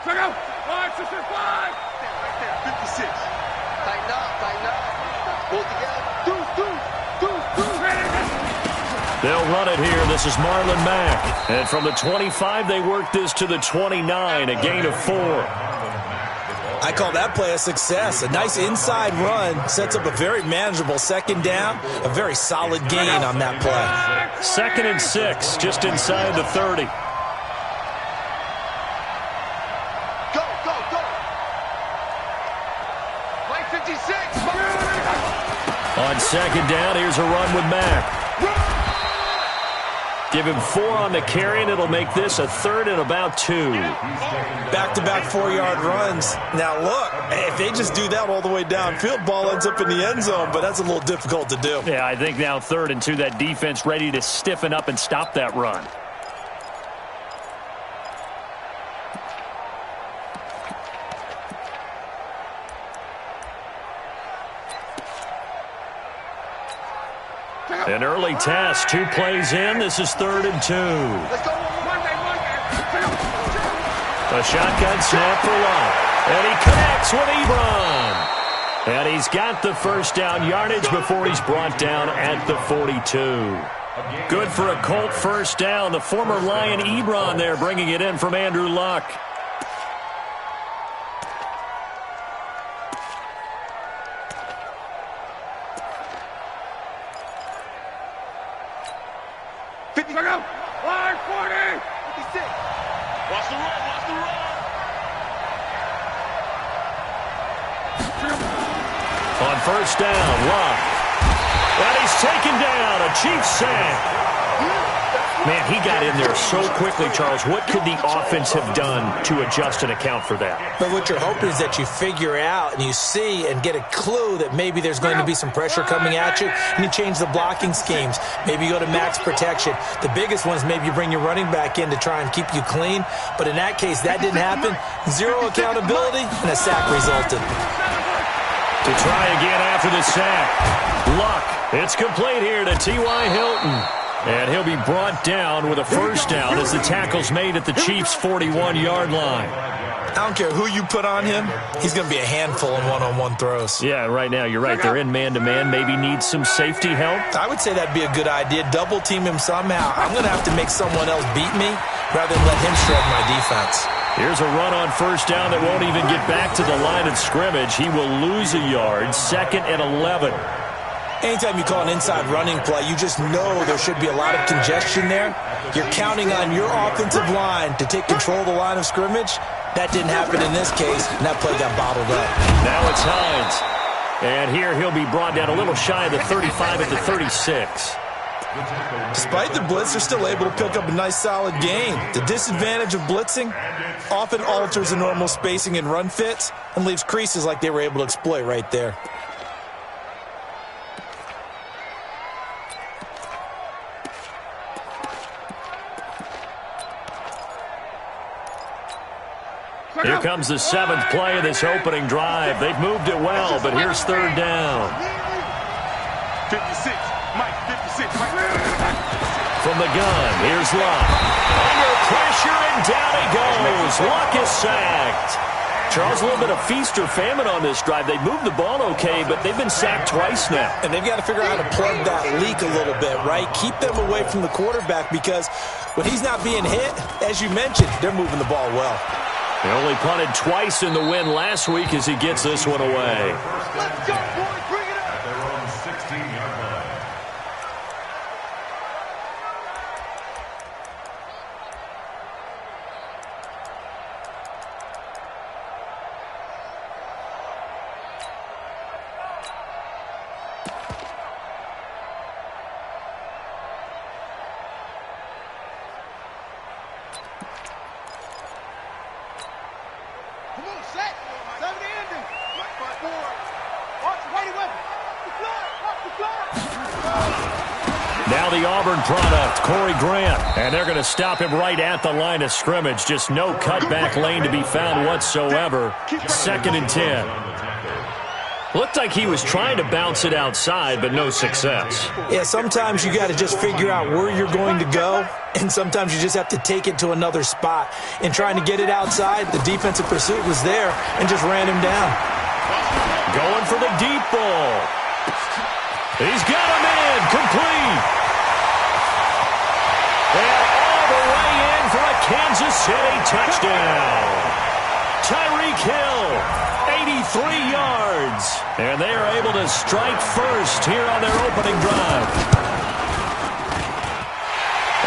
Check out. 5, 6, 5. Right there, 56. Tighten up. Pull together. Do. They'll run it here. This is Marlon Mack. And from the 25, they work this to the 29, a gain of 4. I call that play a success. A nice inside run sets up a very manageable second down, a very solid gain on that play. 2nd and 6, just inside the 30. Go. Play 56. On 2nd down, here's a run with Mack. Give him 4 on the carry, and it'll make this a 3rd and about 2. Back-to-back 4-yard runs. Now, look, if they just do that all the way downfield, ball ends up in the end zone, but that's a little difficult to do. Yeah, I think now 3rd and 2, that defense ready to stiffen up and stop that run. An early test, 2 plays in. This is 3rd and 2. Let's go. A shotgun snap for Luck. And he connects with Ebron. And he's got the first down yardage before he's brought down at the 42. Good for a Colt first down. The former Lion Ebron there bringing it in from Andrew Luck. On first down, Luck. And he's taken down. A Chiefs sack. Man, he got in there so quickly, Charles. What could the offense have done to adjust and account for that? But what you're hoping is that you figure out and you see and get a clue that maybe there's going to be some pressure coming at you, and you change the blocking schemes. Maybe you go to max protection. The biggest one is maybe you bring your running back in to try and keep you clean. But in that case, that didn't happen. 0 accountability, and a sack resulted. To try again after the sack. Luck. It's complete here to T.Y. Hilton. And he'll be brought down with a first down as the tackle's made at the Chiefs' 41-yard line. I don't care who you put on him. He's going to be a handful in one-on-one throws. Yeah, right now, you're right. They're in man-to-man. Maybe need some safety help. I would say that'd be a good idea. Double-team him somehow. I'm going to have to make someone else beat me rather than let him shred my defense. Here's a run on first down that won't even get back to the line of scrimmage. He will lose a yard. 2nd and 11. Anytime you call an inside running play, you just know there should be a lot of congestion there. You're counting on your offensive line to take control of the line of scrimmage. That didn't happen in this case, and that play got bottled up. Now it's Hines. And here he'll be brought down a little shy of the 35 at the 36. Despite the blitz, they're still able to pick up a nice solid gain. The disadvantage of blitzing often alters the normal spacing and run fits and leaves creases like they were able to exploit right there. Here comes the 7th play of this opening drive. They've moved it well, but here's 3rd down. 56, Mike, 56, Mike. From the gun, here's Luck. Under pressure, and down he goes. Luck is sacked. Charles, a little bit of feast or famine on this drive. They moved the ball okay, but they've been sacked twice now. And they've got to figure out how to plug that leak a little bit, right? Keep them away from the quarterback because when he's not being hit, as you mentioned, they're moving the ball well. They only punted twice in the win last week as he gets this one away. Let's go, boys. Bring it up. Their own 16-yard line. Come on, set. 7 ending. Mike, 5-4. Watch, ready weapon. Now the Auburn product, Corey Grant. And they're going to stop him right at the line of scrimmage. Just no cutback lane to be found whatsoever. 2nd and 10. Look looked like he was trying to bounce it outside, but no success. Yeah, sometimes you got to just figure out where you're going to go, and sometimes you just have to take it to another spot. In trying to get it outside, the defensive pursuit was there and just ran him down. Going for the deep ball. He's got him in, complete. And all the way in for a Kansas City touchdown. Tyreek Hill, 83 yards. And they are able to strike first here on their opening drive.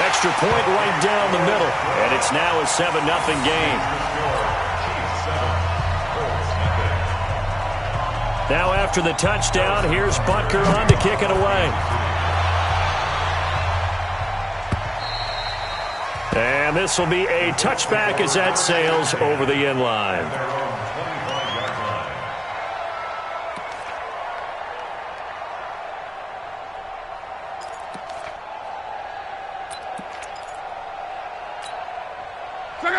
Extra point right down the middle. And it's now a 7-0 game. Now after the touchdown, here's Butker on to kick it away. And this will be a touchback as that sails over the end line.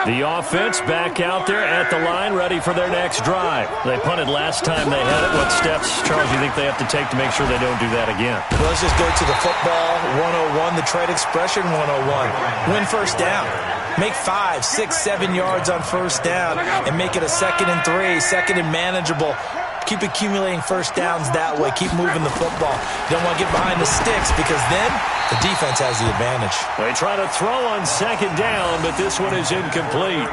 The offense back out there at the line, ready for their next drive. They punted last time they had it. What steps, Charles, do you think they have to take to make sure they don't do that again? Well, let's just go to the football 101, the trade expression 101. Win first down. Make 5, 6, 7 yards on first down and make it a 2nd and 3, 2nd and manageable. Keep accumulating first downs that way. Keep moving the football. You don't want to get behind the sticks because then the defense has the advantage. They try to throw on 2nd down, but this one is incomplete.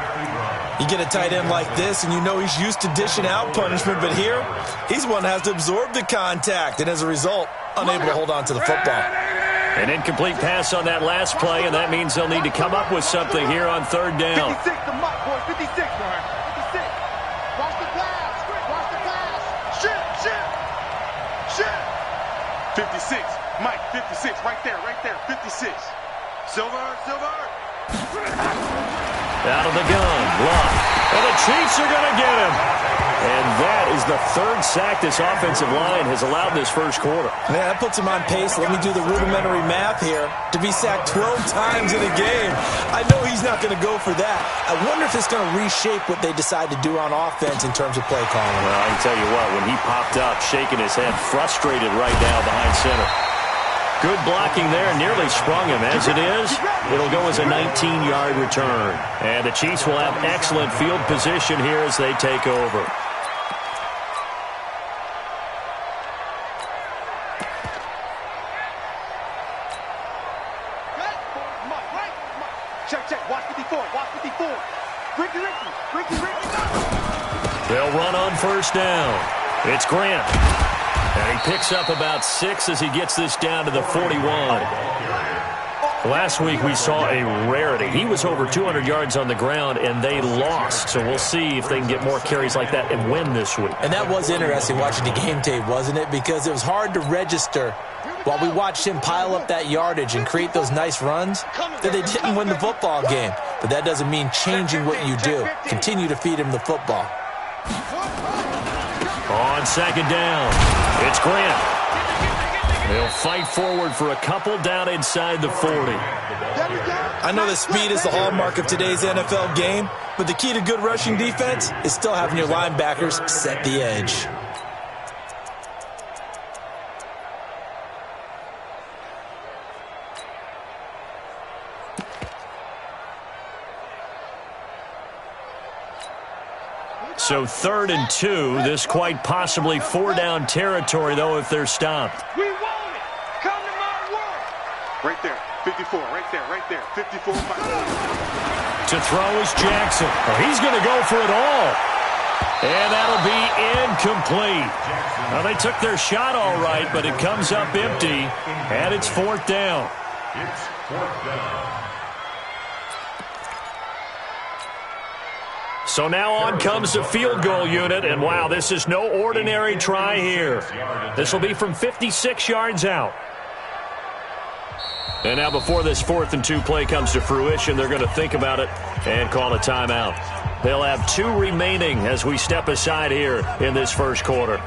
You get a tight end like this, and you know he's used to dishing out punishment, but here, he's one that has to absorb the contact, and as a result, unable to hold on to the football. An incomplete pass on that last play, and that means they'll need to come up with something here on 3rd down. 56 to Mike, boy. 56, man. 56. Watch the pass. Watch the pass. Shit. 56. Mike, 56. Right there. 56. Silver. Out of the gun, Luck. And the Chiefs are going to get him. And that is the 3rd sack this offensive line has allowed this first quarter. Yeah, that puts him on pace. Let me do the rudimentary math here. To be sacked 12 times in a game, I know he's not going to go for that. I wonder if it's going to reshape what they decide to do on offense in terms of play calling. Well, I can tell you what, when he popped up, shaking his head, frustrated right now behind center. Good blocking there, nearly sprung him. As it is, it'll go as a 19-yard return. And the Chiefs will have excellent field position here as they take over. Check. Watch 54. Ricky. They'll run on 1st down. It's Grant. And he picks up about 6 as he gets this down to the 41. Last week we saw a rarity. He was over 200 yards on the ground, and they lost. So we'll see if they can get more carries like that and win this week. And that was interesting watching the game tape, wasn't it? Because it was hard to register while we watched him pile up that yardage and create those nice runs that they didn't win the football game. But that doesn't mean changing what you do. Continue to feed him the football. On 2nd down, it's Grant. They'll fight forward for a couple down inside the 40. I know that speed is the hallmark of today's NFL game, but the key to good rushing defense is still having your linebackers set the edge. So 3rd and 2, this quite possibly 4-down territory, though, if they're stopped. We want it. Come to my world. Right there. 54. Right there. 54. To throw is Jackson. Oh, he's going to go for it all. And that'll be incomplete. Well, they took their shot all right, but it comes up empty, and it's 4th down. It's 4th down. So now on comes the field goal unit, and wow, this is no ordinary try here. This will be from 56 yards out. And now before this 4th and 2 play comes to fruition, they're going to think about it and call a timeout. They'll have 2 remaining as we step aside here in this first quarter.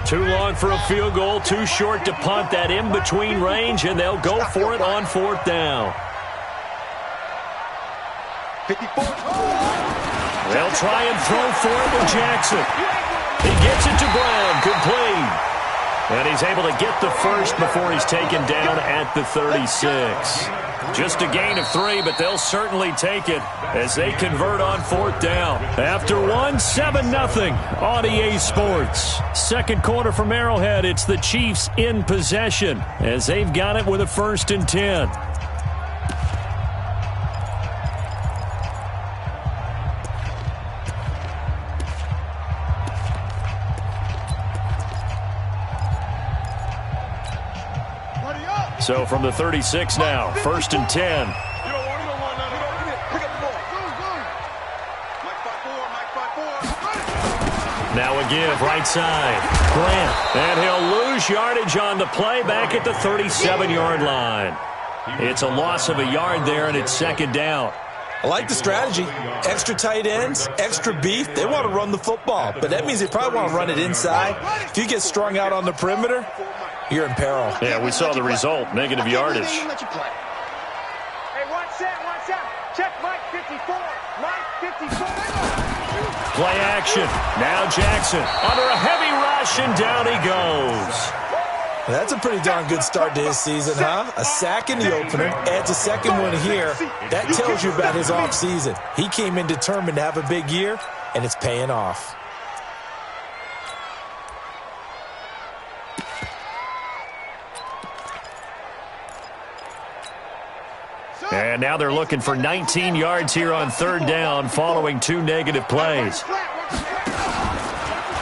Too long for a field goal, too short to punt. That in-between range, and they'll go for it on 4th down. 54. They'll try and throw for it with Jackson. He gets it to Brown, complete. And he's able to get the first before he's taken down at the 36. Just a gain of 3, but they'll certainly take it as they convert on 4th down. After 7-0 on EA Sports. Second quarter from Arrowhead, it's the Chiefs in possession as they've got it with a 1st and 10. So from the 36 now, 1st and 10. Now a give, right side. Grant. And he'll lose yardage on the play back at the 37-yard line. It's a loss of a yard there, and it's 2nd down. I like the strategy. Extra tight ends, extra beef. They want to run the football, but that means they probably want to run it inside. If you get strung out on the perimeter, you're in peril. Yeah, we saw the result. Negative yardage. Hey, one set. Check Mike 54. Mike 54. Play action. Now Jackson under a heavy rush, and down he goes. That's a pretty darn good start to his season, huh? A sack in the opener, adds a second one here. That tells you about his offseason. He came in determined to have a big year, and it's paying off. And now they're looking for 19 yards here on 3rd down following 2 negative plays.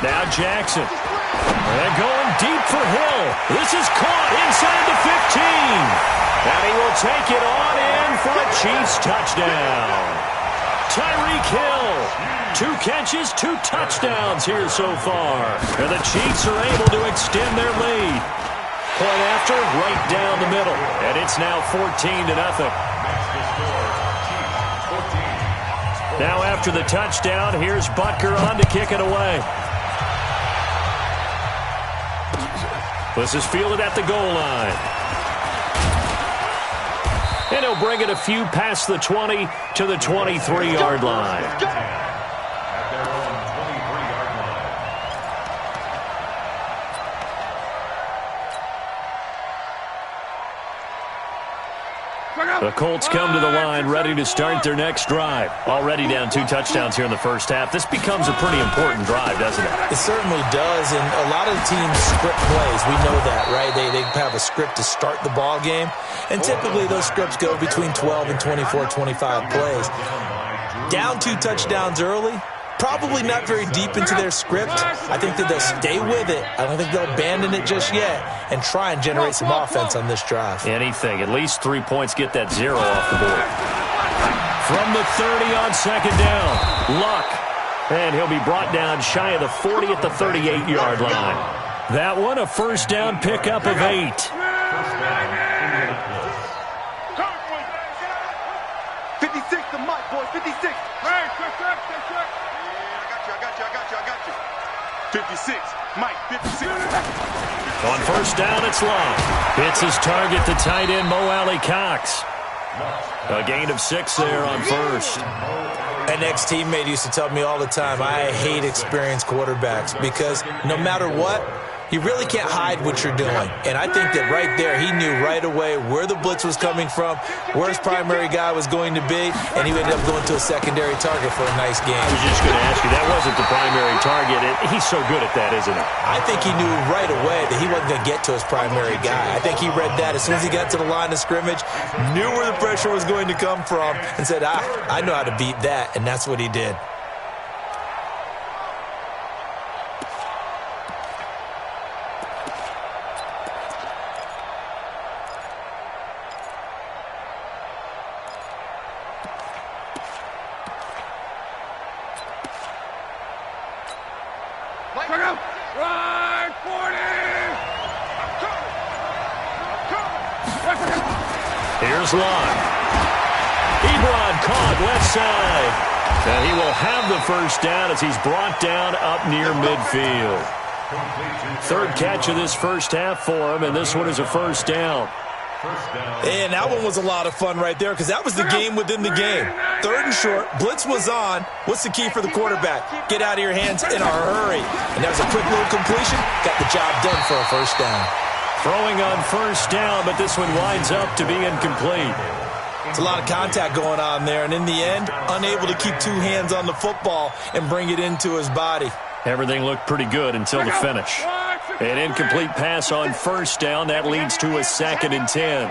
Now Jackson. And going deep for Hill. This is caught inside the 15. And he will take it on in for a Chiefs touchdown. Tyreek Hill. 2 catches, 2 touchdowns here so far. And the Chiefs are able to extend their lead. Point after, right down the middle. And it's now 14-0. Now after the touchdown, here's Butker on to kick it away. This is fielded at the goal line. And he'll bring it a few past the 20 to the 23-yard line. The Colts come to the line ready to start their next drive. Already down 2 touchdowns here in the first half. This becomes a pretty important drive, doesn't it? It certainly does, and a lot of the teams script plays. We know that, right? They have a script to start the ball game, and typically those scripts go between 12 and 24, 25 plays. Down 2 touchdowns early, probably not very deep into their script. I think that they'll stay with it. I don't think they'll abandon it just yet and try and generate some offense on this drive. Anything. At least 3 points, get that 0 off the board. From the 30 on 2nd down, Luck. And he'll be brought down shy of the 40 at the 38-yard line. That one, a 1st down pickup of 8. 56 to Mike, boys. 56. Hey, check. I got you. 56. Mike, 56. On 1st down, it's Long. Hits his target, the tight end, Mo Alley-Cox. A gain of 6 there on 1st. An ex-teammate used to tell me all the time, I hate experienced quarterbacks because no matter what, you really can't hide what you're doing. And I think that right there, he knew right away where the blitz was coming from, where his primary guy was going to be, and he ended up going to a secondary target for a nice game. I was just going to ask you, that wasn't the primary target. He's so good at that, isn't he? I think he knew right away that he wasn't going to get to his primary guy. I think he read that as soon as he got to the line of scrimmage, knew where the pressure was going to come from, and said, I know how to beat that, and that's what he did. Here's Long. Ebron caught left side. And he will have the 1st down as he's brought down up near midfield. Third catch of this first half for him, and this one is a first down. And that one was a lot of fun right there because that was the game within the game. Third and short, blitz was on. What's the key for the quarterback? Get out of your hands in a hurry. And that was a quick little completion. Got the job done for a first down. Throwing on first down, but this one winds up to be incomplete. It's a lot of contact going on there, and in the end, unable to keep two hands on the football and bring it into his body. Everything looked pretty good until the finish. An incomplete pass on first down. That leads to a 2nd and 10.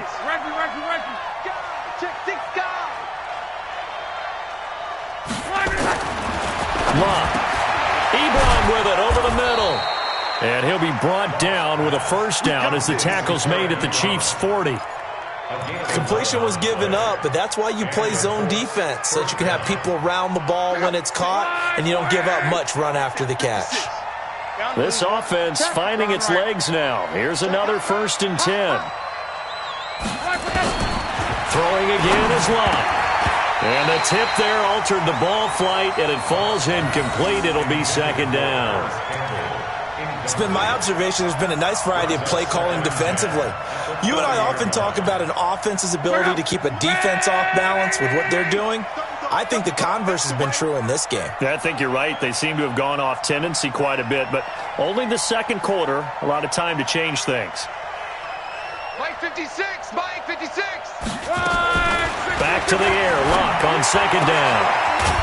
Lock. Ebron with it over the middle. And he'll be brought down with a first down as the tackle's made at the Chiefs' 40. Completion was given up, but that's why you play zone defense, so that you can have people around the ball when it's caught, and you don't give up much run after the catch. This offense finding its legs now. Here's another 1st and 10. Throwing again is Locke. And the tip there altered the ball flight, and it falls incomplete. It'll be 2nd down. It's been my observation there's been a nice variety of play calling defensively. You and I often talk about an offense's ability to keep a defense off balance with what they're doing. I think the converse has been true in this game. Yeah, I think you're right. They seem to have gone off tendency quite a bit, but only the second quarter, a lot of time to change things. Mike 56, Mike 56. Back to the air, Locke on 2nd down.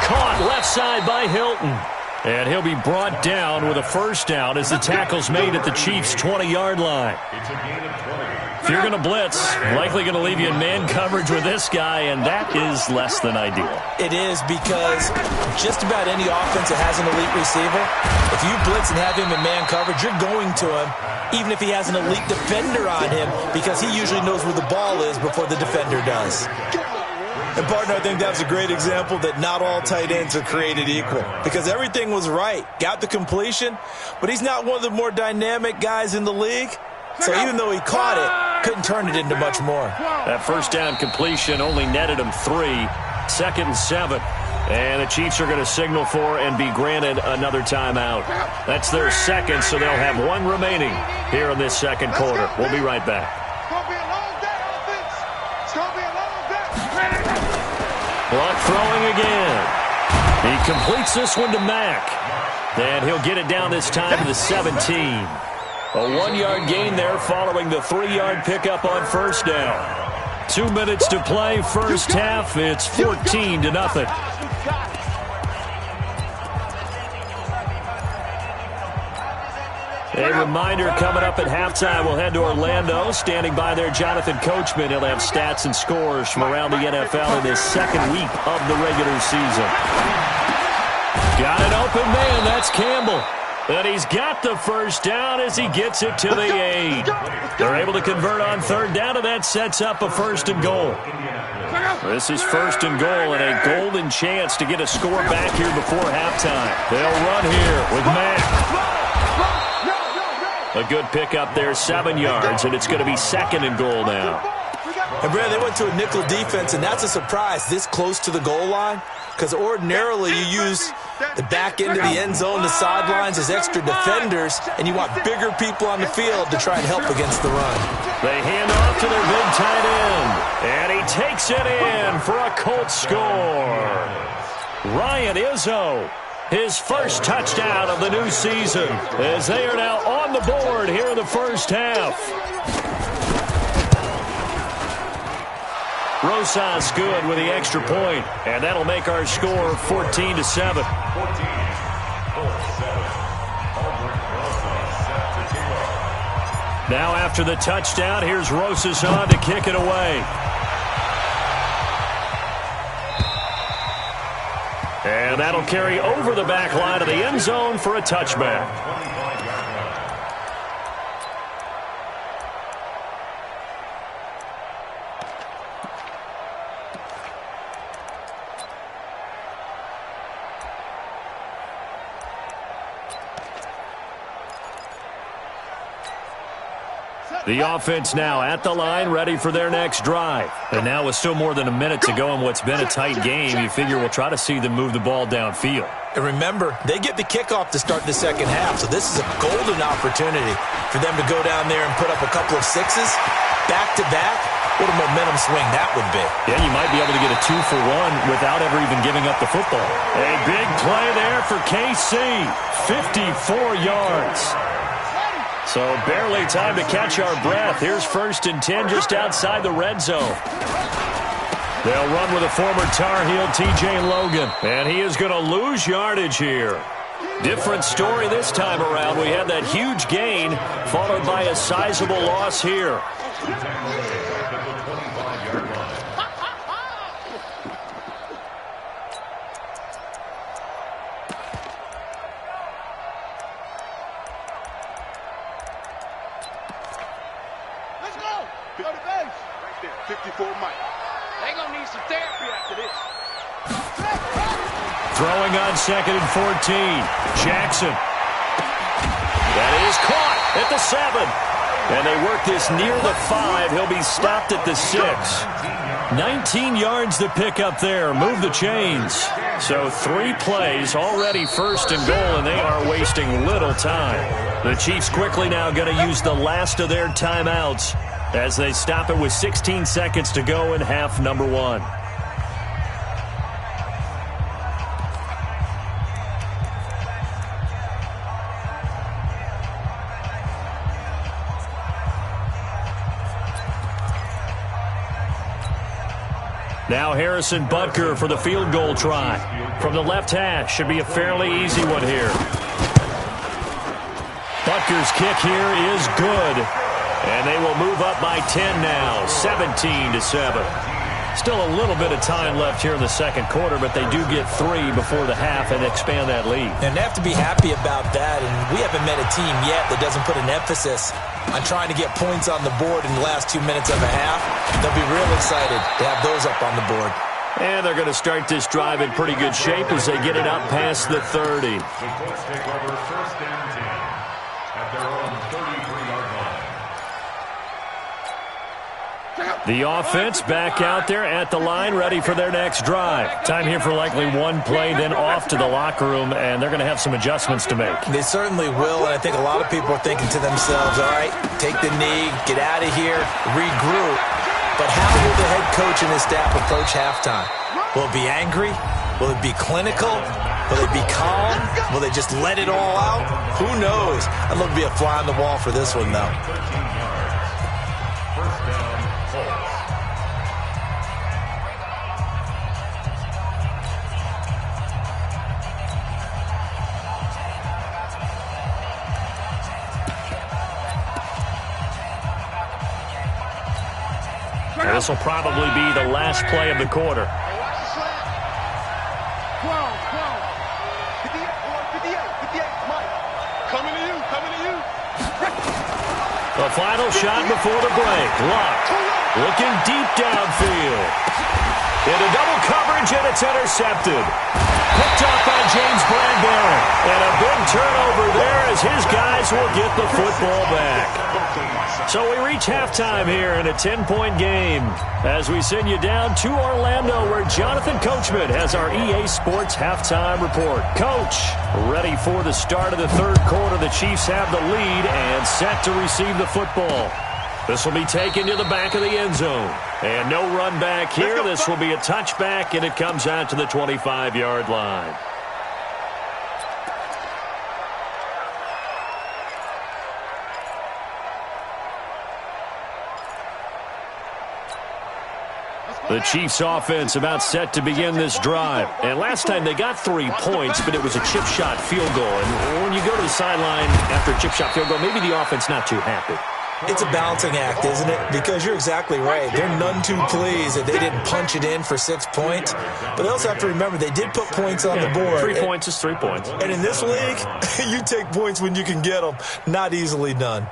Caught left side by Hilton. And he'll be brought down with a first down as the tackle's made at the Chiefs' 20-yard line. If you're going to blitz, likely going to leave you in man coverage with this guy, and that is less than ideal. It is because just about any offense that has an elite receiver, if you blitz and have him in man coverage, you're going to him, even if he has an elite defender on him, because he usually knows where the ball is before the defender does. And, partner, I think that was a great example that not all tight ends are created equal because everything was right. Got the completion, but he's not one of the more dynamic guys in the league. So even though he caught it, couldn't turn it into much more. That first down completion only netted him 3. 2nd and 7. And the Chiefs are going to signal for and be granted another timeout. That's their second, so they'll have one remaining here in this second quarter. We'll be right back. Block throwing again. He completes this one to Mack. And he'll get it down this time to the 17. A 1-yard gain there following the 3-yard pickup on first down. 2 minutes to play first half. It's 14-0. A reminder coming up at halftime, we'll head to Orlando. Standing by there, Jonathan Coachman. He'll have stats and scores from around the NFL in this second week of the regular season. Got an open man, that's Campbell. And he's got the first down as he gets it to the 8. They're able to convert on third down, and that sets up a 1st and goal. This is 1st and goal and a golden chance to get a score back here before halftime. They'll run here with Mack. A good pickup there, 7 yards, and it's going to be 2nd and goal now. And, Brad, they went to a nickel defense, and that's a surprise this close to the goal line because ordinarily you use the back end of the end zone, the sidelines as extra defenders, and you want bigger people on the field to try and help against the run. They hand off to their big tight end, and he takes it in for a Colts score. Ryan Izzo. His first touchdown of the new season as they are now on the board here in the first half. Rosas good with the extra point, and that'll make our score 14-7. Now after the touchdown, here's Rosas on to kick it away. And that'll carry over the back line of the end zone for a touchback. The offense now at the line, ready for their next drive. And now with still more than a minute to go in what's been a tight game, you figure we'll try to see them move the ball downfield. And remember, they get the kickoff to start the second half, so this is a golden opportunity for them to go down there and put up a couple of sixes back-to-back. What a momentum swing that would be. Yeah, you might be able to get a 2-for-1 without ever even giving up the football. A big play there for KC. 54 yards. So barely time to catch our breath. Here's 1st and 10 just outside the red zone. They'll run with a former Tar Heel, T.J. Logan. And he is going to lose yardage here. Different story this time around. We had that huge gain followed by a sizable loss here. Let's go. Go to base. Right there. 54 Mike. They gonna need some therapy after this. Throwing on 2nd and 14. Jackson. That is caught at the 7. And they work this near the 5. He'll be stopped at the 6. 19 yards to pick up there. Move the chains. So 3 plays, already 1st and goal, and they are wasting little time. The Chiefs quickly now going to use the last of their timeouts as they stop it with 16 seconds to go in half number 1. Now Harrison Butker for the field goal try. From the left hash, should be a fairly easy one here. Butker's kick here is good. And they will move up by 10 now, 17-7. Still a little bit of time left here in the second quarter, but they do get 3 before the half and expand that lead. And they have to be happy about that, and we haven't met a team yet that doesn't put an emphasis on trying to get points on the board in the last 2 minutes of a half. They'll be real excited to have those up on the board. And they're going to start this drive in pretty good shape as they get it up past the 30. The Colts take over 1st and 10 at their own 33-yard line. The offense back out there at the line, ready for their next drive. Time here for likely one play, then off to the locker room, and they're going to have some adjustments to make. They certainly will, and I think a lot of people are thinking to themselves, all right, take the knee, get out of here, regroup. But how will the head coach and his staff approach halftime? Will it be angry? Will it be clinical? Will it be calm? Will they just let it all out? Who knows? I'd love to be a fly on the wall for this one, though. This will probably be the last play of the quarter. The final shot before the break. Locked. Looking deep downfield. Into double coverage, and it's intercepted. Picked up by James Bradbury. And a big turnover there as his guys will get the football back. So we reach halftime here in a 10-point game as we send you down to Orlando where Jonathan Coachman has our EA Sports halftime report. Coach, ready for the start of the third quarter. The Chiefs have the lead and set to receive the football. This will be taken to the back of the end zone. And no run back here. This will be a touchback, and it comes out to the 25-yard line. The Chiefs offense about set to begin this drive. And last time they got 3 points, but it was a chip shot field goal. And when you go to the sideline after a chip shot field goal, maybe the offense not too happy. It's a balancing act, isn't it? Because you're exactly right. They're none too pleased that they didn't punch it in for 6 points. But they also have to remember they did put points on the board. 3 points is 3 points. And in this league, you take points when you can get them. Not easily done.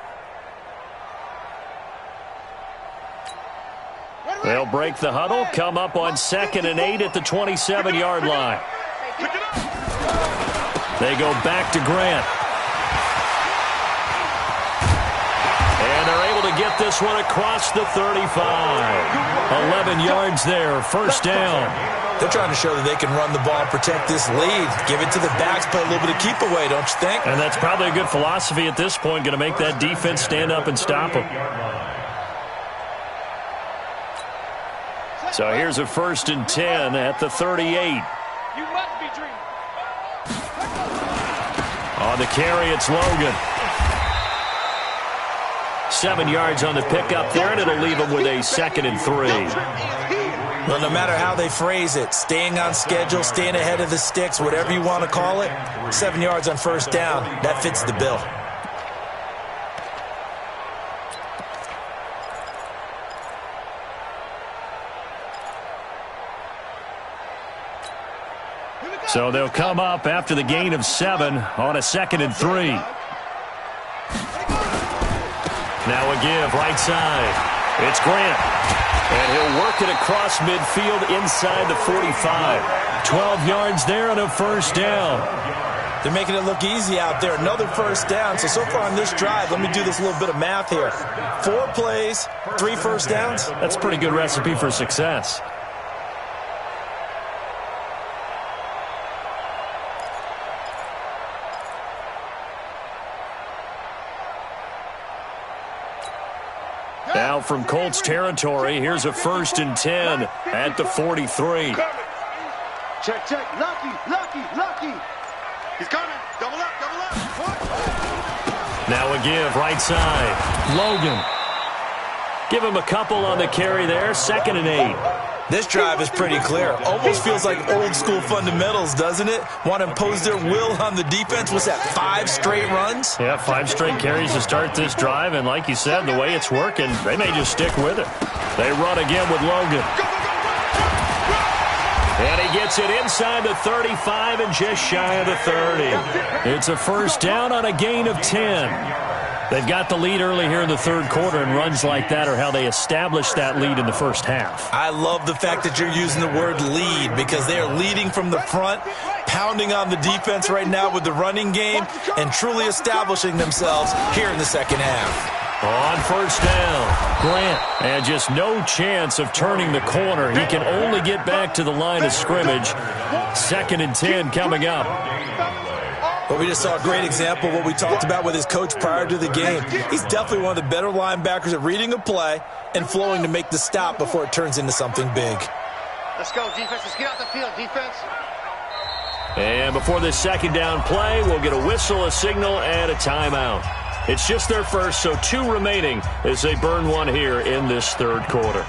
They'll break the huddle, come up on 2nd and 8 at the 27-yard line. They go back to Grant. And they're able to get this one across the 35. 11 yards there, first down. They're trying to show that they can run the ball and protect this lead. Give it to the backs, play a little bit of keep away, don't you think? And that's probably a good philosophy at this point, going to make that defense stand up and stop them. So here's a 1st and 10 at the 38. You must be dreaming. On the carry, it's Logan. 7 yards on the pickup there, and it'll leave them with a 2nd and 3. Well, no matter how they phrase it, staying on schedule, staying ahead of the sticks, whatever you want to call it, 7 yards on first down, that fits the bill. So they'll come up after the gain of 7 on a 2nd and 3. Now a give, right side. It's Grant. And he'll work it across midfield inside the 45. 12 yards there and a first down. They're making it look easy out there. Another first down. So far on this drive, let me do this little bit of math here. 4 plays, 3 first downs. That's a pretty good recipe for success. Now from Colts territory, here's a 1st and 10 at the 43. Check, check. Lucky. He's coming. Double up. Now a give, right side. Logan. Give him a couple on the carry there. 2nd and 8. This drive is pretty clear. Almost feels like old school fundamentals, doesn't it? Want to impose their will on the defense. What's that, 5 straight runs? Yeah, 5 straight carries to start this drive. And like you said, the way it's working, they may just stick with it. They run again with Logan. And he gets it inside the 35 and just shy of the 30. It's a first down on a gain of 10. They've got the lead early here in the 3rd quarter, and runs like that are how they establish that lead in the first half. I love the fact that you're using the word lead because they are leading from the front, pounding on the defense right now with the running game, and truly establishing themselves here in the 2nd half. On first down, Grant, and just no chance of turning the corner. He can only get back to the line of scrimmage. 2nd and 10 coming up. But we just saw a great example of what we talked about with his coach prior to the game. He's definitely one of the better linebackers at reading a play and flowing to make the stop before it turns into something big. Let's go, defense. Let's get out the field, defense. And before this 2nd down play, we'll get a whistle, a signal, and a timeout. It's just their first, so 2 remaining as they burn one here in this 3rd quarter.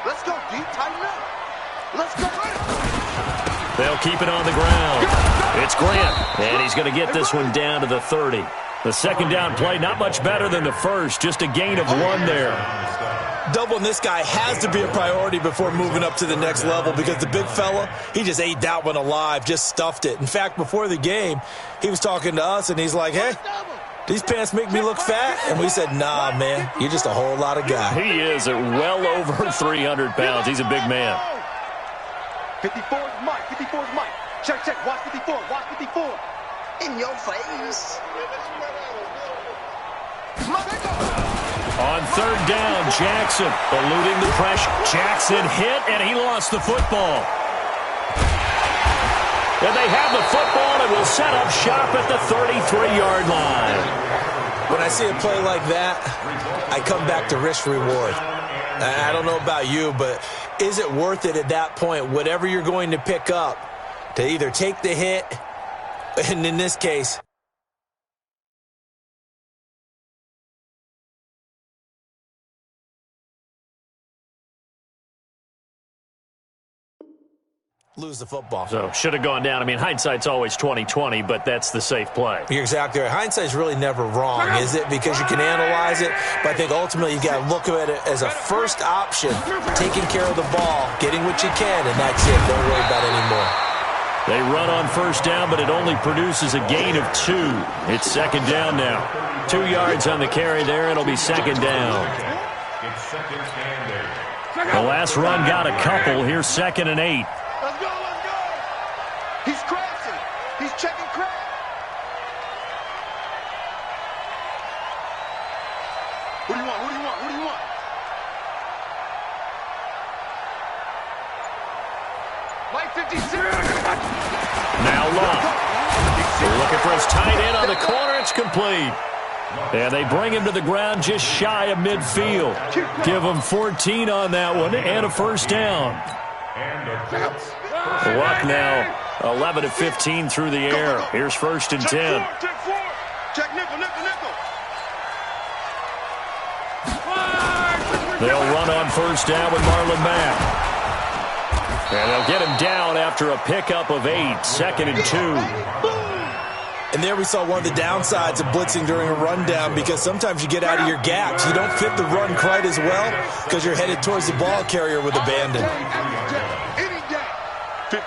Let's go, D. Tighten up. Let's go. They'll keep it on the ground. It's Grant, and he's going to get this one down to the 30. The 2nd down play, not much better than the first, just a gain of 1 there. Doubling this guy has to be a priority before moving up to the next level because the big fella, he just ate that one alive, just stuffed it. In fact, before the game, he was talking to us, and he's like, hey, these pants make me look fat? And we said, nah, man, you're just a whole lot of guy. He is at well over 300 pounds. He's a big man. 54 is Mike. 54 is Mike. Check, check. Watch 54. Watch 54. In your face. On 3rd down, Jackson eluding the pressure. Jackson hit, and he lost the football. And they have the football and will set up shop at the 33-yard line. When I see a play like that, I come back to risk reward. I don't know about you, but is it worth it at that point, whatever you're going to pick up, to either take the hit, and in this case, lose the football. So should have gone down. I mean, hindsight's always 20/20, but that's the safe play. You're exactly right. Hindsight's really never wrong, is it? Because you can analyze it, but I think ultimately you got to look at it as a first option, taking care of the ball, getting what you can, and that's it. Don't worry about it anymore. They run on first down, but it only produces a gain of 2. It's second down now. 2 yards on the carry there. It'll be second down. It's second and 8. The last run got a couple. Here's second and 8. Let's go, let's go. He's crashing. He's checking crash. Who do you want? Who do you want? Who do you want? Mike 56. Now Love. Looking for his tight end on the corner. It's complete. And they bring him to the ground just shy of midfield. Give him 14 on that one and a first down. Luck now 11 of 15 through the air. Here's first and 10. Check nickel, nickel, nickel. They'll run on first down with Marlon Mack. And they'll get him down after a pickup of 8. Second and 2. And there we saw one of the downsides of blitzing during a rundown, because sometimes you get out of your gaps. You don't fit the run quite as well because you're headed towards the ball carrier with abandon. 56.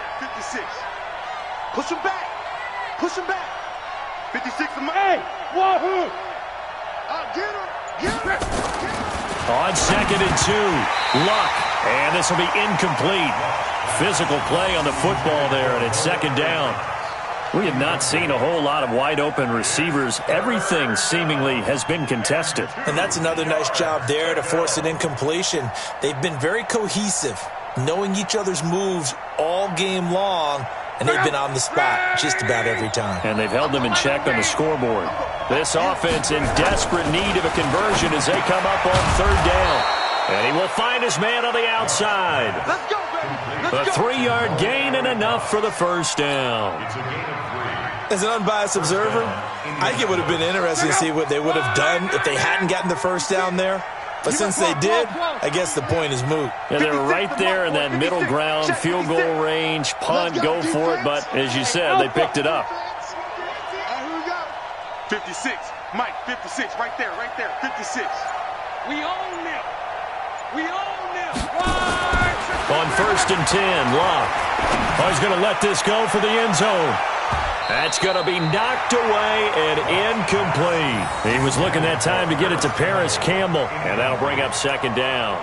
56. Push him back. Push him back. 56 to Hey, wahoo! Get him. Get him. On second and 2. Luck. And this will be incomplete. Physical play on the football there, and it's second down. We have not seen a whole lot of wide-open receivers. Everything seemingly has been contested. And that's another nice job there to force an incompletion. They've been very cohesive, knowing each other's moves all game long, and they've been on the spot just about every time. And they've held them in check on the scoreboard. This offense in desperate need of a conversion as they come up on third down. And he will find his man on the outside. Let's go, baby. A 3-yard gain and enough for the first down. As an unbiased observer, I think it would have been interesting to see what they would have done if they hadn't gotten the first down there. But since they did, I guess the point is moot. Yeah, they were right there in that middle ground, field goal range, punt, go for it. But as you said, they picked it up. 56. Mike, 56. Right there, 56. We own them. We own them. On first and 10, Locke. Oh, he's going to let this go for the end zone. That's going to be knocked away and incomplete. He was looking that time to get it to Paris Campbell, and that'll bring up second down.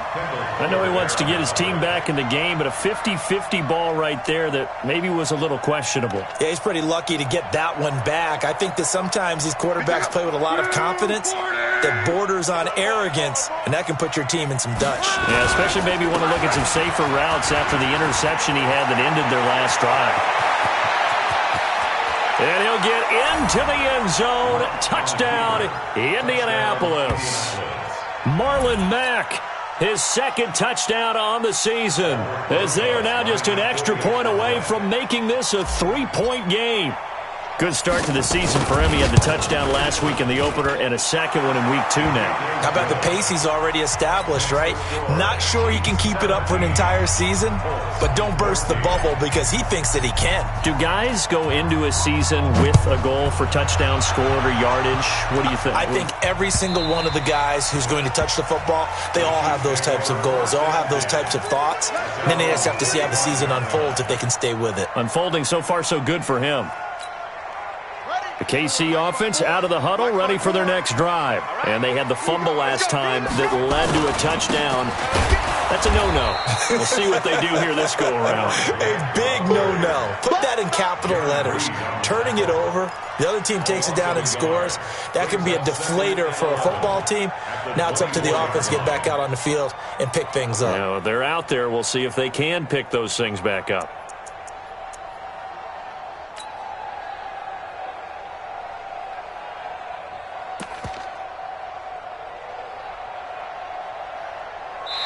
I know he wants to get his team back in the game, but a 50-50 ball right there that maybe was a little questionable. Yeah, he's pretty lucky to get that one back. I think that sometimes these quarterbacks play with a lot of confidence that borders on arrogance, and that can put your team in some Dutch. Yeah, especially maybe want to look at some safer routes after the interception he had that ended their last drive. And he'll get into the end zone. Touchdown, Indianapolis. Marlon Mack, his second touchdown on the season, as they are now just an extra point away from making this a 3-point game. Good start to the season for him. He had the touchdown last week in the opener and a second one in week 2 now. How about the pace he's already established, right? Not sure he can keep it up for an entire season, but don't burst the bubble because he thinks that he can. Do guys go into a season with a goal for touchdown scored or yardage? What do you think? I think every single one of the guys who's going to touch the football, they all have those types of goals. They all have those types of thoughts. And then they just have to see how the season unfolds if they can stay with it. Unfolding so far so good for him. The KC offense out of the huddle, ready for their next drive. And they had the fumble last time that led to a touchdown. That's a no-no. We'll see what they do here this go-around. A big no-no. Put that in capital letters. Turning it over, the other team takes it down and scores. That can be a deflator for a football team. Now it's up to the offense to get back out on the field and pick things up. Now, they're out there. We'll see if they can pick those things back up.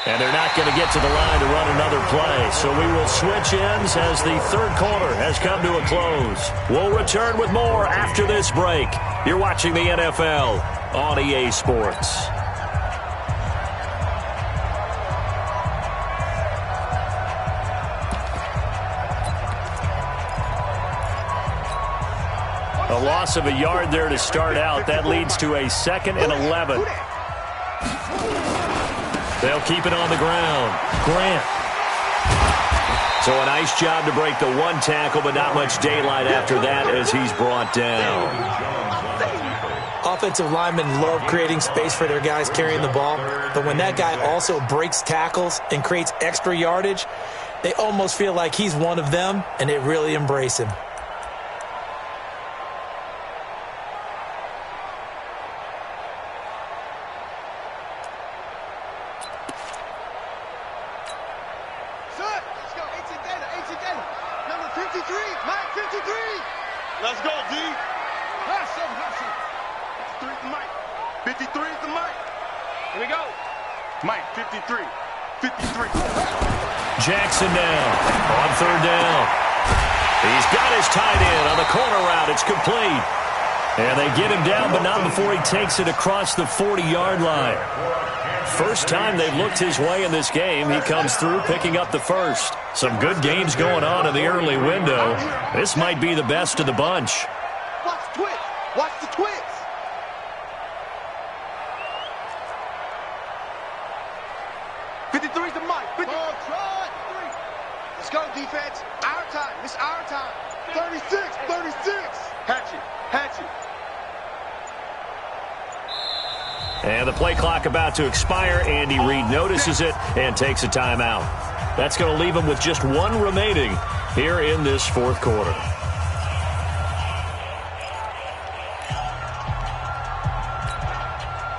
And they're not going to get to the line to run another play. So we will switch ends as the third quarter has come to a close. We'll return with more after this break. You're watching the NFL on EA Sports. A loss of a yard there to start out. That leads to a 2nd and 11. They'll keep it on the ground. Grant. So a nice job to break the one tackle, but not much daylight after that as he's brought down. Offensive linemen love creating space for their guys carrying the ball, but when that guy also breaks tackles and creates extra yardage, they almost feel like he's one of them, and they really embrace him. Let's go, D. Have some. 53 is the mic. 53 is the mic. Here we go. Mike, 53. 53. Jackson now on third down. He's got his tight end on the corner route. It's complete. And they get him down, but not before he takes it across the 40-yard line. First time they've looked his way in this game. He comes through picking up the first. Some good games going on in the early window. This might be the best of the bunch. Watch the twist. Watch the twist. The mic. 50. Let's go, defense. Our time. It's our time. 36. Hatchet. And the play clock about to expire. Andy Reid notices it and takes a timeout. That's going to leave him with just one remaining here in this fourth quarter.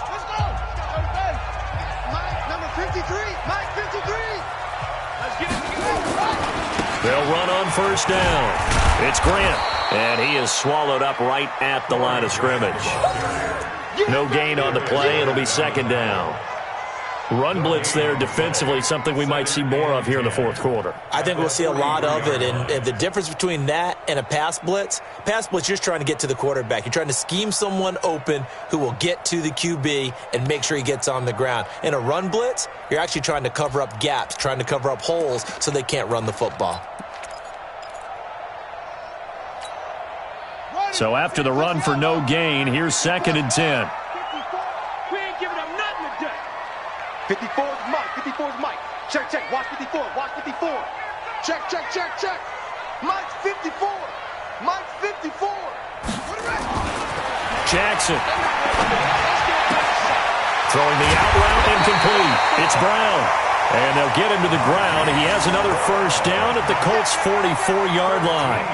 Let's go. Mike, number 53. Mike, 53. Let's get it. They'll run on first down. It's Grant, and he is swallowed up right at the line of scrimmage. No gain on the play. It'll be second down. Run blitz there defensively, something we might see more of here in the fourth quarter. I think we'll see a lot of it, and the difference between that and a pass blitz, you're just trying to get to the quarterback. You're trying to scheme someone open who will get to the QB and make sure he gets on the ground. In a run blitz, you're actually trying to cover up gaps, trying to cover up holes so they can't run the football. So after the run for no gain, here's second and 10. We ain't giving up nothing today. 54 is Mike. 54 is Mike. Check. Watch 54. Watch 54. Check. Mike's 54. Mike's 54. Jackson. Throwing the out route incomplete. It's Brown. And they'll get him to the ground. He has another first down at the Colts' 44-yard line.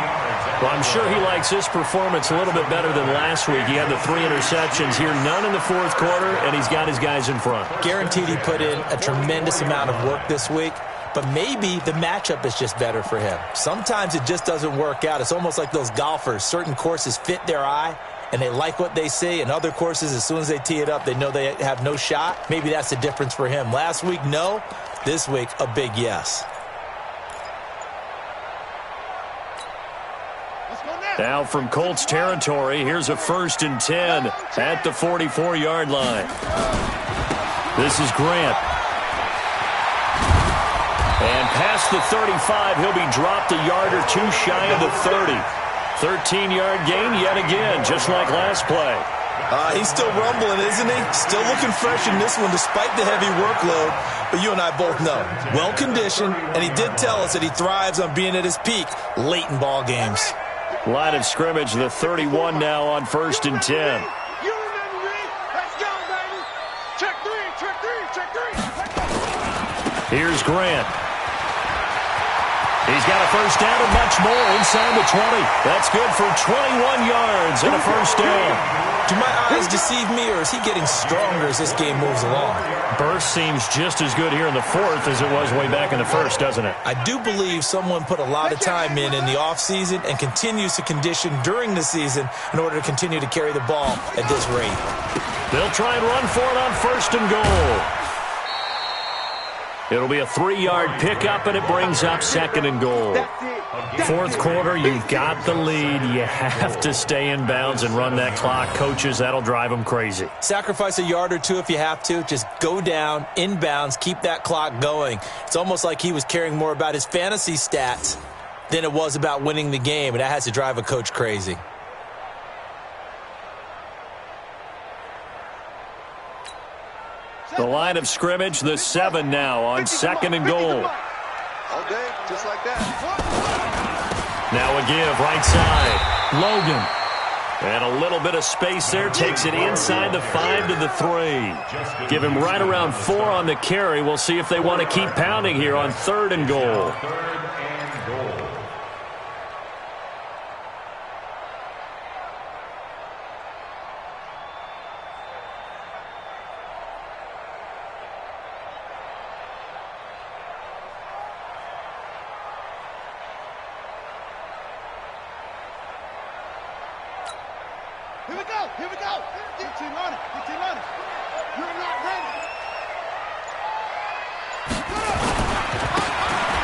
Well, I'm sure he likes this performance a little bit better than last week. He had the 3 interceptions here, none in the fourth quarter, and he's got his guys in front. Guaranteed he put in a tremendous amount of work this week, but maybe the matchup is just better for him. Sometimes it just doesn't work out. It's almost like those golfers. Certain courses fit their eye, and they like what they see, and other courses, as soon as they tee it up, they know they have no shot. Maybe that's the difference for him. Last week, no. This week, a big yes. Now from Colts territory, here's a first and 10 at the 44-yard line. This is Grant. And past the 35, he'll be dropped a yard or two shy of the 30. 13-yard gain yet again, just like last play. He's still rumbling, isn't he? Still looking fresh in this one despite the heavy workload. But you and I both know, well-conditioned, and he did tell us that he thrives on being at his peak late in ball games. Line of scrimmage, the 31 now on first and 10. You remember me? Let's go, baby. Check three. Here's Grant. He's got a first down and much more inside the 20. That's good for 21 yards and a first down. Do my eyes deceive me, or is he getting stronger as this game moves along? Burst seems just as good here in the fourth as it was way back in the first, doesn't it? I do believe someone put a lot of time in the offseason and continues to condition during the season in order to continue to carry the ball at this rate. They'll try and run for it on first and goal. It'll be a 3-yard pickup, and it brings up second and goal. Fourth quarter, you've got the lead. You have to stay in bounds and run that clock. Coaches, that'll drive them crazy. Sacrifice a yard or two if you have to. Just go down, in bounds, keep that clock going. It's almost like he was caring more about his fantasy stats than it was about winning the game, and that has to drive a coach crazy. The line of scrimmage, the 7 now on second and goal. All day. Just like that. Now a give, right side. Logan. And a little bit of space there. Takes it inside the 5 to the 3. Give him right around 4 on the carry. We'll see if they want to keep pounding here on 3rd and goal. Here we go. Here we go. Get team on it. Get team on it. You're not ready.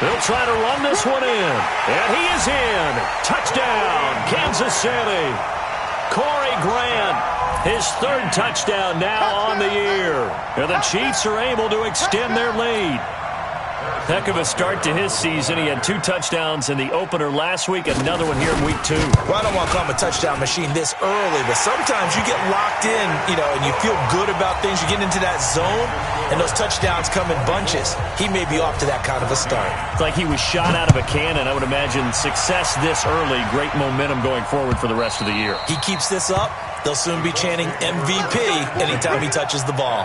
They'll try to run this one in. And he is in. Touchdown, Kansas City. Corey Grant, his 3rd touchdown now on the year. And the Chiefs are able to extend their lead. Heck of a start to his season. He had 2 touchdowns in the opener last week, another one here in week 2. Well, I don't want to call him a touchdown machine this early, but sometimes you get locked in, and you feel good about things. You get into that zone, and those touchdowns come in bunches. He may be off to that kind of a start. It's like he was shot out of a cannon. I would imagine success this early, great momentum going forward for the rest of the year. He keeps this up, they'll soon be chanting MVP anytime he touches the ball.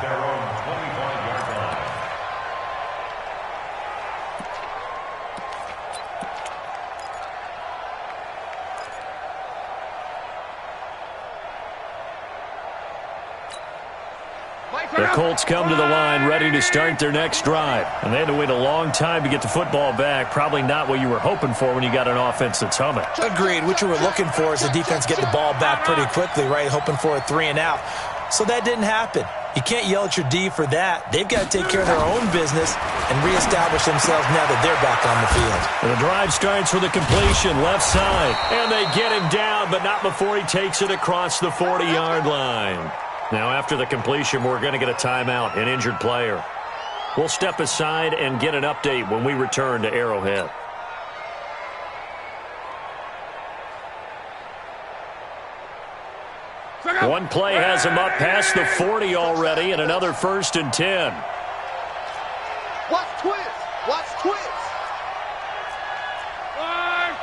The Colts come to the line ready to start their next drive. And they had to wait a long time to get the football back. Probably not what you were hoping for when you got an offense that's humming. Agreed. What you were looking for is the defense get the ball back pretty quickly, right? Hoping for a 3 and out. So that didn't happen. You can't yell at your D for that. They've got to take care of their own business and reestablish themselves now that they're back on the field. And the drive starts with a completion left side. And they get him down, but not before he takes it across the 40-yard line. Now, after the completion, we're going to get a timeout, an injured player. We'll step aside and get an update when we return to Arrowhead. One play has him up past the 40 already, and another 1st and 10. Watch twist. Watch twist.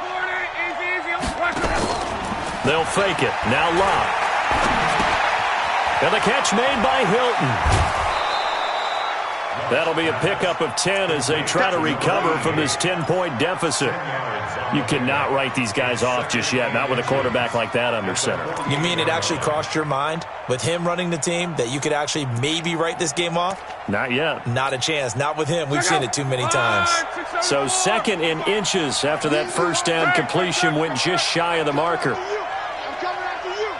40, easy. They'll fake it. Now Locke. And the catch made by Hilton. That'll be a pickup of 10 as they try to recover from this 10-point deficit. You cannot write these guys off just yet, not with a quarterback like that under center. You mean it actually crossed your mind with him running the team that you could actually maybe write this game off? Not yet. Not a chance. Not with him. We've seen it too many times. So 2nd in inches after that 1st down completion went just shy of the marker. I'm coming after you.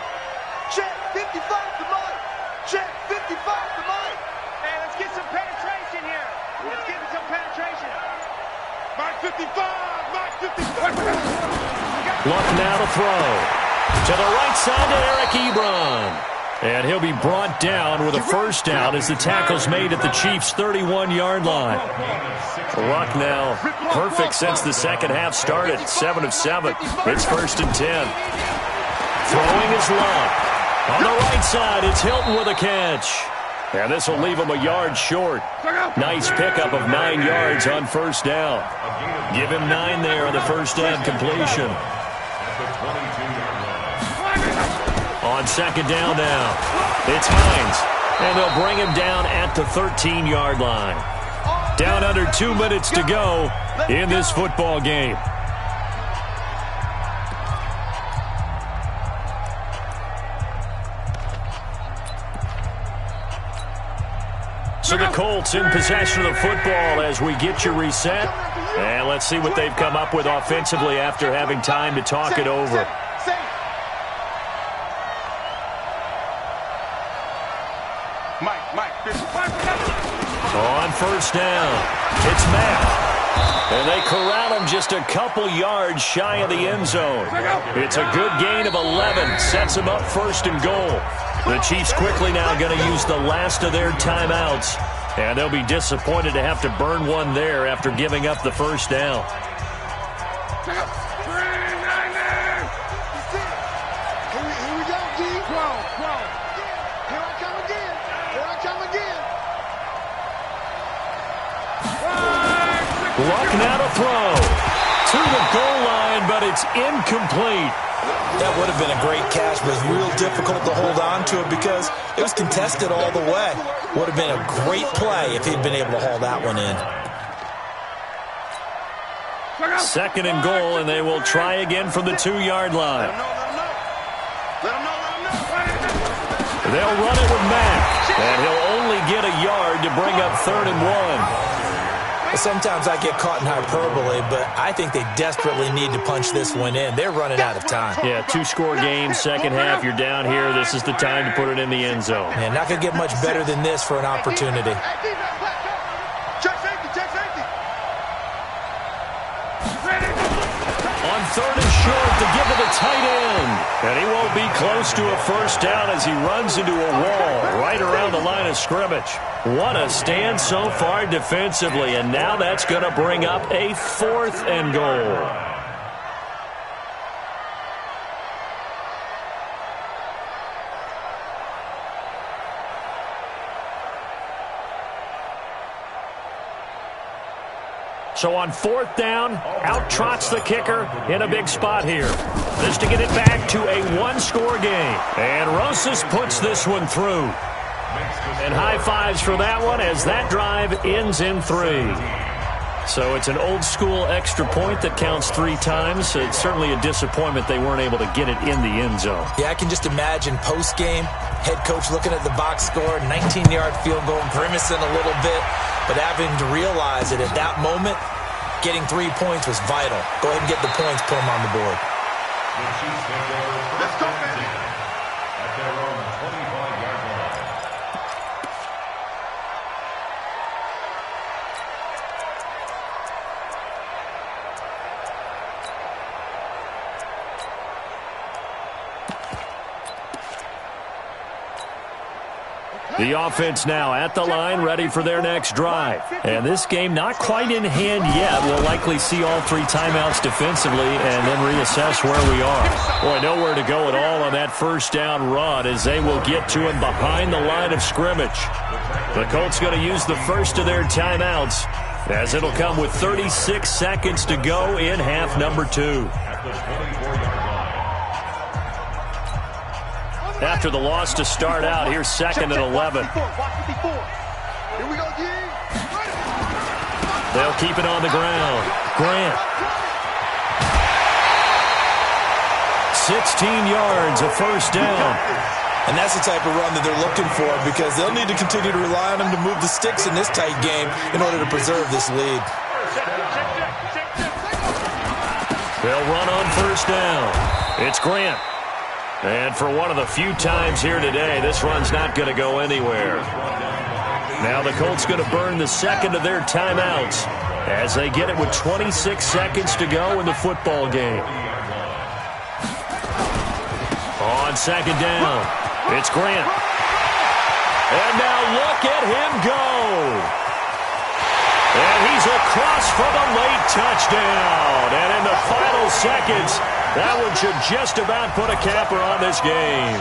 Check 55 to Mike. Check 55 to Mike. Hey, let's get some penetration here. Let's get some penetration. Mike 55. Mike 55. Luck now to throw. To the right side to Eric Ebron. And he'll be brought down with a 1st down as the tackle's made at the Chiefs' 31-yard line. Luck now perfect since the second half started. 7 of 7. It's 1st and 10. Throwing is Luck. On the right side, it's Hilton with a catch. And this will leave him a yard short. Nice pickup of 9 yards on 1st down. Give him 9 there on the 1st down completion. On 2nd down now, it's Hines. And they'll bring him down at the 13-yard line. Down under 2 minutes to go in this football game. So the Colts in possession of the football as we get you reset. And let's see what they've come up with offensively after having time to talk it over. On 1st down, it's Matt. And they corral him just a couple yards shy of the end zone. It's a good gain of 11. Sets him up 1st and goal. The Chiefs quickly now going to use the last of their timeouts. And they'll be disappointed to have to burn one there after giving up the 1st down. Luck now to throw. To the goal line, but it's incomplete. That would have been a great catch, but it's real difficult to hold on to it because it was contested all the way. Would have been a great play if he'd been able to haul that one in. Second and goal, and they will try again from the 2-yard line. They'll run it with Mack, and he'll only get a yard to bring up 3rd and 1. Sometimes I get caught in hyperbole, but I think they desperately need to punch this one in. They're running out of time. Yeah, 2-score game, second half, you're down here. This is the time to put it in the end zone. Man, not going to get much better than this for an opportunity. Check safety, check safety. On 3rd and short to give to the tight end. And he won't be close to a first down as he runs into a wall right around the line of scrimmage. What a stand so far defensively, and now that's going to bring up a 4th and goal. So on 4th down, out trots the kicker in a big spot here. This to get it back to a 1-score game. And Rosas puts this one through. And high fives for that one as that drive ends in 3. So it's an old-school extra point that counts 3 times. It's certainly a disappointment they weren't able to get it in the end zone. Yeah, I can just imagine post-game, head coach looking at the box score, 19-yard field goal, grimacing a little bit, but having to realize that at that moment, getting 3 points was vital. Go ahead and get the points, put them on the board. Let's go, man. At their own 25-yard line. The offense now at the line, ready for their next drive. And this game not quite in hand yet. We'll likely see all 3 timeouts defensively and then reassess where we are. Boy, nowhere to go at all on that first down run as they will get to him behind the line of scrimmage. The Colts going to use the first of their timeouts as it'll come with 36 seconds to go in half number 2. After the loss to start out, here's 2nd and 11. They'll keep it on the ground. Grant. 16 yards, a first down. And that's the type of run that they're looking for because they'll need to continue to rely on him to move the sticks in this tight game in order to preserve this lead. They'll run on first down. It's Grant. And for one of the few times here today, this run's not going to go anywhere. Now the Colts going to burn the second of their timeouts as they get it with 26 seconds to go in the football game. On second down, it's Grant. And now look at him go. And he's across for the late touchdown. And in the final seconds, that one should just about put a capper on this game.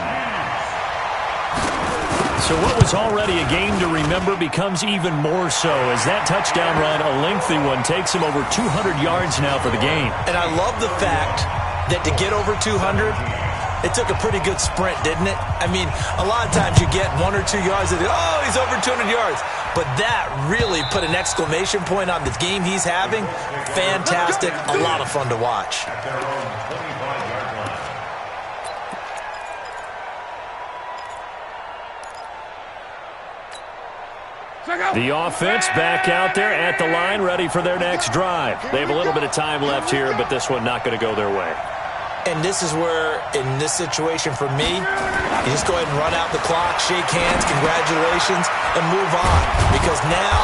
So what was already a game to remember becomes even more so as that touchdown run, a lengthy one, takes him over 200 yards now for the game. And I love the fact that to get over 200, it took a pretty good sprint, didn't it? I mean, a lot of times you get 1 or 2 yards and oh, he's over 200 yards. But that really put an exclamation point on the game he's having. Fantastic. A lot of fun to watch. The offense back out there at the line, ready for their next drive. They have a little bit of time left here, but this one not going to go their way. And this is where, in this situation for me, you just go ahead and run out the clock, shake hands, congratulations, and move on. Because now,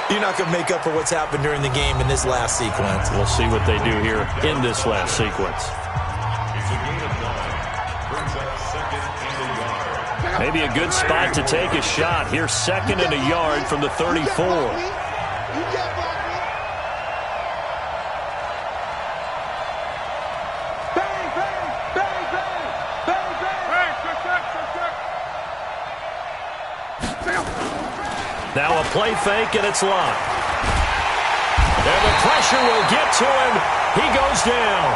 you're not going to make up for what's happened during the game in this last sequence. We'll see what they do here in this last sequence. Maybe a good spot to take a shot. Here's 2nd and a yard from the 34. Now a play fake, and it's locked. And the pressure will get to him. He goes down.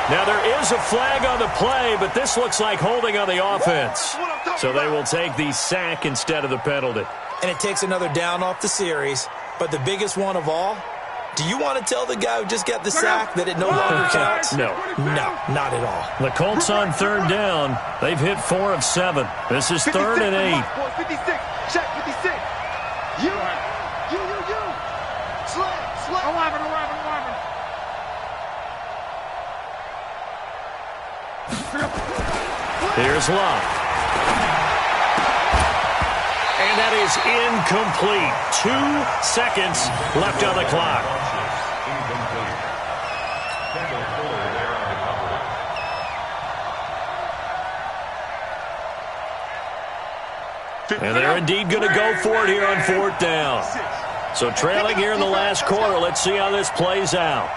Now, there is a flag on the play, but this looks like holding on the offense. So they will take the sack instead of the penalty. And it takes another down off the series. But the biggest one of all, do you want to tell the guy who just got the sack that it no longer counts? No. No, not at all. The Colts on third down. They've hit 4 of 7. This is 3rd and 8. 56. Check 56. You. Slam. 11. Here's Love. And that is incomplete. 2 seconds left on the clock. And they're indeed going to go for it here on 4th down. So trailing here in the last quarter. Let's see how this plays out.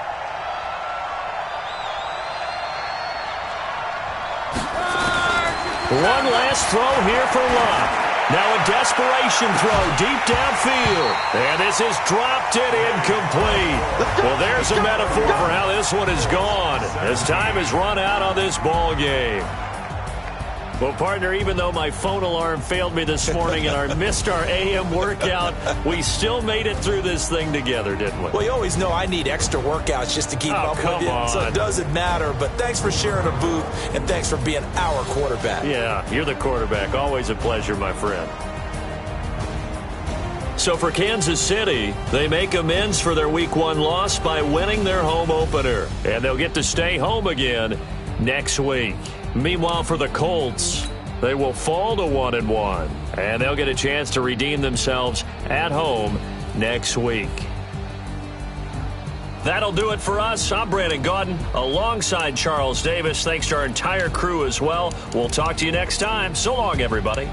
One last throw here for Love. Now a desperation throw deep downfield. And this is dropped it incomplete. Well, there's a metaphor for how this one is gone, as time has run out on this ball game. Well, partner, even though my phone alarm failed me this morning and I missed our AM workout, we still made it through this thing together, didn't we? Well, you always know I need extra workouts just to keep up with you, so it doesn't matter. But thanks for sharing a booth, and thanks for being our quarterback. Yeah, you're the quarterback. Always a pleasure, my friend. So for Kansas City, they make amends for their Week 1 loss by winning their home opener. And they'll get to stay home again next week. Meanwhile, for the Colts, they will fall to 1-1, and they'll get a chance to redeem themselves at home next week. That'll do it for us. I'm Brandon Gaudin alongside Charles Davis. Thanks to our entire crew as well. We'll talk to you next time. So long, everybody.